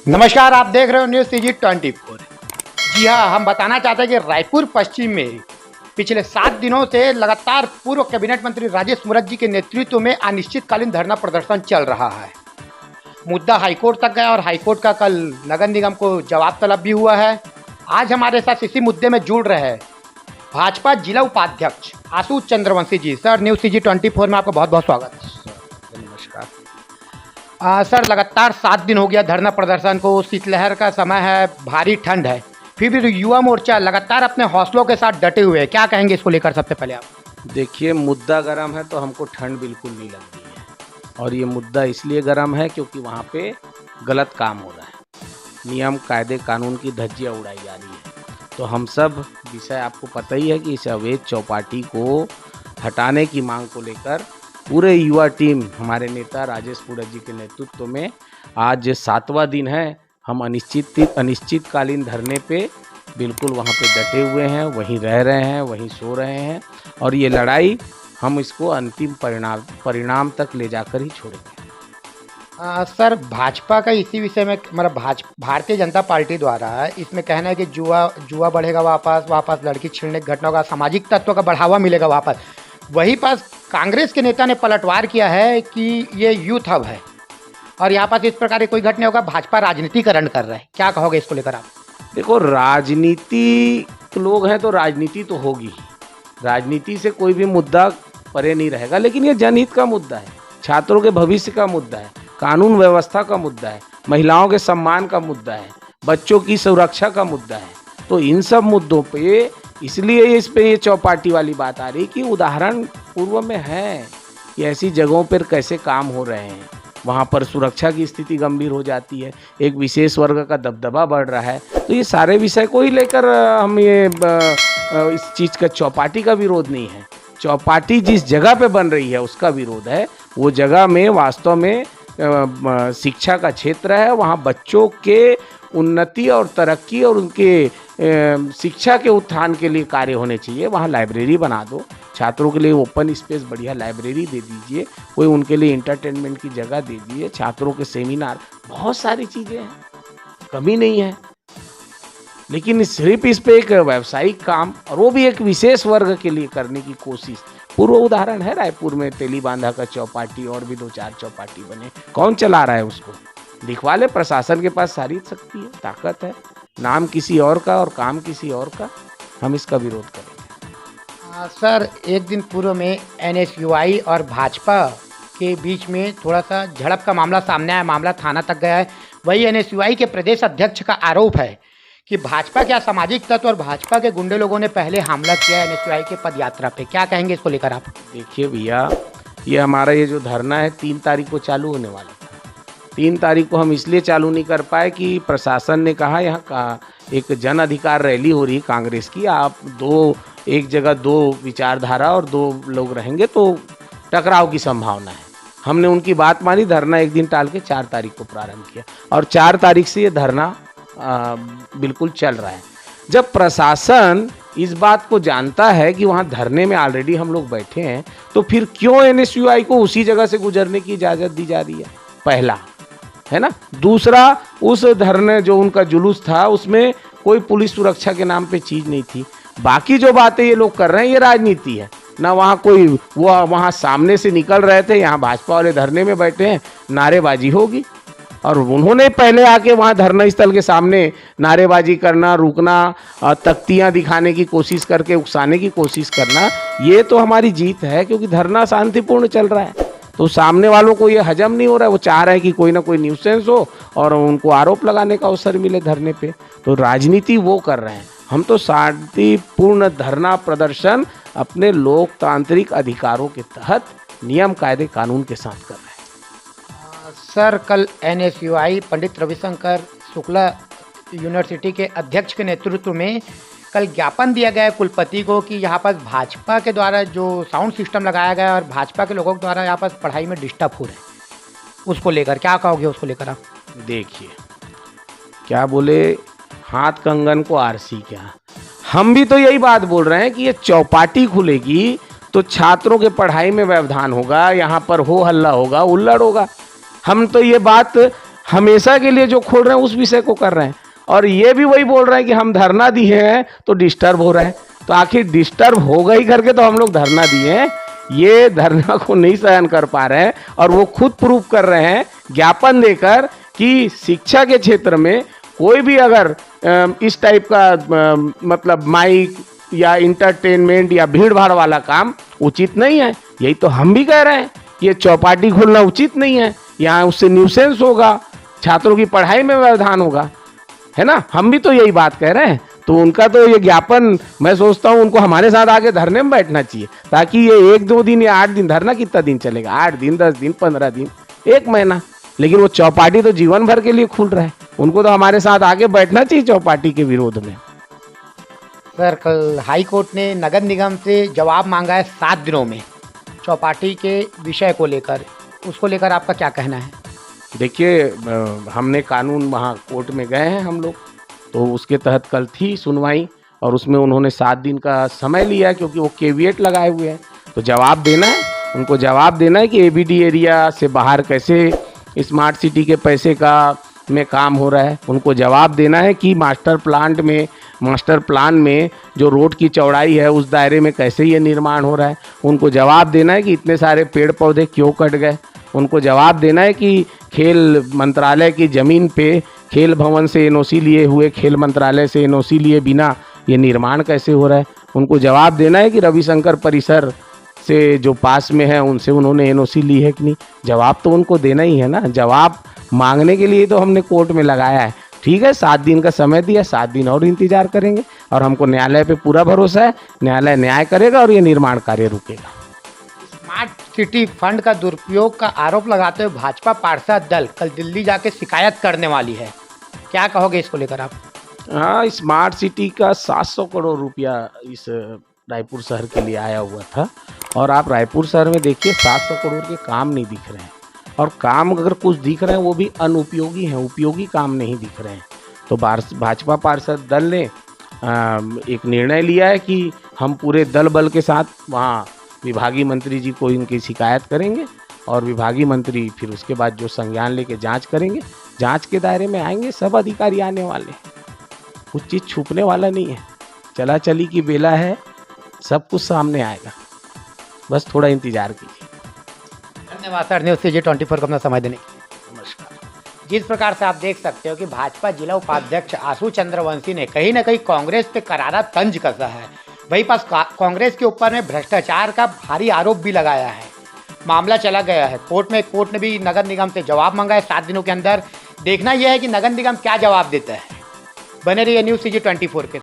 नमस्कार, आप देख रहे हो न्यूज़ सीजी 24। जी हाँ, हम बताना चाहते हैं कि रायपुर पश्चिम में पिछले 7 दिनों से लगातार पूर्व कैबिनेट मंत्री राजेश मूरत जी के नेतृत्व में अनिश्चितकालीन धरना प्रदर्शन चल रहा है। मुद्दा हाईकोर्ट तक गया और हाईकोर्ट का कल नगर निगम को जवाब तलब भी हुआ है। आज हमारे साथ इसी मुद्दे में जुड़ रहे हैं भाजपा जिला उपाध्यक्ष आशु चंद्रवंशी जी। सर, न्यूज़ सीजी 24 में आपका बहुत बहुत स्वागत है। नमस्कार। सर, लगातार 7 दिन हो गया धरना प्रदर्शन को। शीतलहर का समय है, भारी ठंड है, फिर भी युवा मोर्चा लगातार अपने हौसलों के साथ डटे हुए हैं। क्या कहेंगे इसको लेकर सबसे पहले आप? देखिए, मुद्दा गर्म है तो हमको ठंड बिल्कुल नहीं लगती है, और ये मुद्दा इसलिए गर्म है क्योंकि वहाँ पे गलत काम हो रहा है। नियम कायदे कानून की धज्जियाँ उड़ाई जा रही है। तो हम सब विषय आपको पता ही है कि इस अवैध चौपाटी को हटाने की मांग को लेकर पूरे युवा टीम हमारे नेता राजेश मूरत जी के नेतृत्व में आज 7वां दिन है। हम अनिश्चितकालीन धरने पे बिल्कुल वहाँ पे डटे हुए हैं, वहीं रह रहे हैं, वहीं सो रहे हैं, और ये लड़ाई हम इसको अंतिम परिणाम तक ले जाकर ही छोड़ेंगे। सर, भाजपा का इसी विषय में मतलब भारतीय जनता पार्टी द्वारा इसमें कहना है कि जुआ बढ़ेगा, वापस लड़की छीनने की घटना होगा, सामाजिक तत्व का बढ़ावा मिलेगा वापस। वहीं पास कांग्रेस के नेता ने पलटवार किया है कि ये यूथ हब है और यहाँ पास इस प्रकार की कोई घटना होगा, भाजपा राजनीतिकरण कर रहा है। क्या कहोगे इसको लेकर आप? देखो, राजनीति लोग हैं तो राजनीति तो होगी ही। राजनीति से कोई भी मुद्दा परे नहीं रहेगा, लेकिन ये जनहित का मुद्दा है, छात्रों के भविष्य का मुद्दा है, कानून व्यवस्था का मुद्दा है, महिलाओं के सम्मान का मुद्दा है, बच्चों की सुरक्षा का मुद्दा है। तो इन सब मुद्दों पे इसलिए इस पे ये चौपाटी वाली बात आ रही कि उदाहरण पूर्व में है कि ऐसी जगहों पर कैसे काम हो रहे हैं, वहाँ पर सुरक्षा की स्थिति गंभीर हो जाती है, एक विशेष वर्ग का दबदबा बढ़ रहा है। तो ये सारे विषय को ही लेकर हम ये इस चीज़ का चौपाटी का विरोध नहीं है। चौपाटी जिस जगह पे बन रही है उसका विरोध है। वो जगह में वास्तव में शिक्षा का क्षेत्र है, वहाँ बच्चों के उन्नति और तरक्की और उनके शिक्षा के उत्थान के लिए कार्य होने चाहिए। वहाँ लाइब्रेरी बना दो, छात्रों के लिए ओपन स्पेस बढ़िया लाइब्रेरी दे दीजिए, कोई उनके लिए इंटरटेनमेंट की जगह दे दीजिए, छात्रों के सेमिनार, बहुत सारी चीज़ें हैं, कमी नहीं है। लेकिन सिर्फ इस पे एक व्यावसायिक काम, और वो भी एक विशेष वर्ग के लिए करने की कोशिश। पूर्व उदाहरण है रायपुर में तेलीबांधा का चौपाटी, और भी 2-4 चौपाटी बने। कौन चला रहा है उसको? दिखवा ले, प्रशासन के पास सारी शक्ति है, ताकत है, नाम किसी और का और काम किसी और का। हम इसका विरोध करेंगे। सर, एक दिन पूर्व में एनएसयूआई और भाजपा के बीच में थोड़ा सा झड़प का मामला सामने आया, मामला थाना तक गया है। वही एनएसयूआई के प्रदेश अध्यक्ष का आरोप है कि भाजपा के असामाजिक तत्व और भाजपा के गुंडे लोगों ने पहले हमला किया एनएसयूआई के पदयात्रा पे। क्या कहेंगे इसको लेकर आप? देखिए भैया, ये हमारा ये जो धरना है 3 तारीख को चालू होने वाला था। 3 तारीख को हम इसलिए चालू नहीं कर पाए कि प्रशासन ने कहा यहाँ का एक जन अधिकार रैली हो रही कांग्रेस की, आप एक जगह 2 विचारधारा और 2 लोग रहेंगे तो टकराव की संभावना है। हमने उनकी बात मानी, धरना एक दिन टाल के 4 तारीख को प्रारंभ किया, और 4 तारीख से ये धरना बिल्कुल चल रहा है। जब प्रशासन इस बात को जानता है कि वहाँ धरने में ऑलरेडी हम लोग बैठे हैं, तो फिर क्यों एनएसयूआई को उसी जगह से गुजरने की इजाज़त दी जा रही है? पहला है ना। दूसरा, उस धरने जो उनका जुलूस था उसमें कोई पुलिस सुरक्षा के नाम पे चीज़ नहीं थी। बाकी जो बातें ये लोग कर रहे हैं ये राजनीति है ना। वहाँ कोई वो वहाँ सामने से निकल रहे थे, यहाँ भाजपा वाले धरने में बैठे हैं, नारेबाजी होगी, और उन्होंने पहले आके वहाँ धरना स्थल के सामने नारेबाजी करना, रुकना, तख्तियाँ दिखाने की कोशिश करके उकसाने की कोशिश करना, ये तो हमारी जीत है क्योंकि धरना शांतिपूर्ण चल रहा है। तो सामने वालों को ये हजम नहीं हो रहा है, वो चाह रहे हैं कि कोई ना कोई न्यूसेंस हो और उनको आरोप लगाने का अवसर मिले धरने पे। तो राजनीति वो कर रहे हैं, हम तो शांतिपूर्ण धरना प्रदर्शन अपने लोकतांत्रिक अधिकारों के तहत नियम कायदे कानून के साथ कर रहे हैं। सर, कल एनएसयूआई पंडित रविशंकर शुक्ला यूनिवर्सिटी के अध्यक्ष के नेतृत्व में कल ज्ञापन दिया गया है कुलपति को कि यहाँ पर भाजपा के द्वारा जो साउंड सिस्टम लगाया गया है और भाजपा के लोगों के द्वारा यहाँ पर पढ़ाई में डिस्टर्ब हो रहे हैं, उसको लेकर क्या कहोगे उसको लेकर आप? देखिए, क्या बोले, हाथ कंगन को आरसी क्या। हम भी तो यही बात बोल रहे हैं कि ये चौपाटी खुलेगी तो छात्रों के पढ़ाई में व्यवधान होगा, यहाँ पर हो हल्ला होगा, उल्लड़ होगा। हम तो ये बात हमेशा के लिए जो खोल रहे हैं उस विषय को कर रहे हैं। और ये भी वही बोल रहे हैं कि हम धरना दिए हैं तो डिस्टर्ब हो रहा है। तो आखिर डिस्टर्ब होगा ही करके तो हम लोग धरना दिए हैं। ये धरना को नहीं सहन कर पा रहे हैं और वो खुद प्रूव कर रहे हैं ज्ञापन देकर कि शिक्षा के क्षेत्र में कोई भी अगर इस टाइप का मतलब माइक या इंटरटेनमेंट या भीड़ भाड़ वाला काम उचित नहीं है। यही तो हम भी कह रहे हैं, ये चौपाटी खोलना उचित नहीं है, यहाँ उससे न्यूसेंस होगा, छात्रों की पढ़ाई में व्यवधान होगा, है ना। हम भी तो यही बात कह रहे हैं। तो उनका तो ये ज्ञापन, मैं सोचता हूँ उनको हमारे साथ आके धरने में बैठना चाहिए, ताकि ये 1-2 दिन या 8 दिन, धरना कितना दिन चलेगा, 8 दिन, 10 दिन, 15 दिन, 1 महीना, लेकिन वो चौपाटी तो जीवन भर के लिए खुल रहा है। उनको तो हमारे साथ आगे बैठना चाहिए चौपाटी के विरोध में। सर, कल हाई कोर्ट ने नगर निगम से जवाब मांगा है 7 दिनों में चौपाटी के विषय को लेकर, उसको लेकर आपका क्या कहना है? देखिए, हमने कानून वहाँ कोर्ट में गए हैं हम लोग, तो उसके तहत कल थी सुनवाई और उसमें उन्होंने 7 दिन का समय लिया है, क्योंकि वो केविएट लगाए हुए हैं। तो जवाब देना है, उनको जवाब देना है कि एबीडी एरिया से बाहर कैसे स्मार्ट सिटी के पैसे का में काम हो रहा है। उनको जवाब देना है कि मास्टर प्लान में जो रोड की चौड़ाई है उस दायरे में कैसे ये निर्माण हो रहा है। उनको जवाब देना है कि इतने सारे पेड़ पौधे क्यों कट गए। उनको जवाब देना है कि खेल मंत्रालय की ज़मीन पे खेल भवन से एनओसी लिए हुए, खेल मंत्रालय से एनओसी लिए बिना ये निर्माण कैसे हो रहा है। उनको जवाब देना है कि रविशंकर परिसर से जो पास में है उनसे उन्होंने एनओसी ली है कि नहीं। जवाब तो उनको देना ही है ना। जवाब मांगने के लिए तो हमने कोर्ट में लगाया है। ठीक है, 7 दिन का समय दिया, 7 दिन और इंतजार करेंगे और हमको न्यायालय पे पूरा भरोसा है, न्यायालय न्याय करेगा और ये निर्माण कार्य रुकेगा। स्मार्ट सिटी फंड का दुरुपयोग का आरोप लगाते हुए भाजपा पार्षद दल कल दिल्ली जाके शिकायत करने वाली है, क्या कहोगे इसको लेकर आप? हाँ, स्मार्ट सिटी का 700 करोड़ रुपया इस रायपुर शहर के लिए आया हुआ था और आप रायपुर शहर में देखिए 700 करोड़ के काम नहीं दिख रहे हैं, और काम अगर कुछ दिख रहे हैं वो भी अनुपयोगी हैं, उपयोगी काम नहीं दिख रहे हैं। तो भाजपा पार्षद दल ने एक निर्णय लिया है कि हम पूरे दल बल के साथ वहाँ विभागीय मंत्री जी को इनकी शिकायत करेंगे और विभागीय मंत्री फिर उसके बाद जो संज्ञान लेके जांच करेंगे, जांच के दायरे में आएंगे सब अधिकारी आने वाले हैं। कुछ चीज़ छुपने वाला नहीं है, चला चली की बेला है, सब कुछ सामने आएगा, बस थोड़ा इंतजार कीजिए। धन्यवाद सर, न्यूज़ CG 24 को अपना समय देने के लिए। नमस्कार। जिस प्रकार से आप देख सकते हो कि भाजपा जिला उपाध्यक्ष आशु चंद्रवंशी ने कहीं ना कहीं कांग्रेस पे करारा तंज कसा है, वहीं पास कांग्रेस के ऊपर में भ्रष्टाचार का भारी आरोप भी लगाया है। मामला चला गया है कोर्ट में, कोर्ट ने भी नगर निगम से जवाब मांगा है 7 दिनों के अंदर। देखना यह है कि नगर निगम क्या जवाब देता है। बने रहिए न्यूज़ CG 24 के।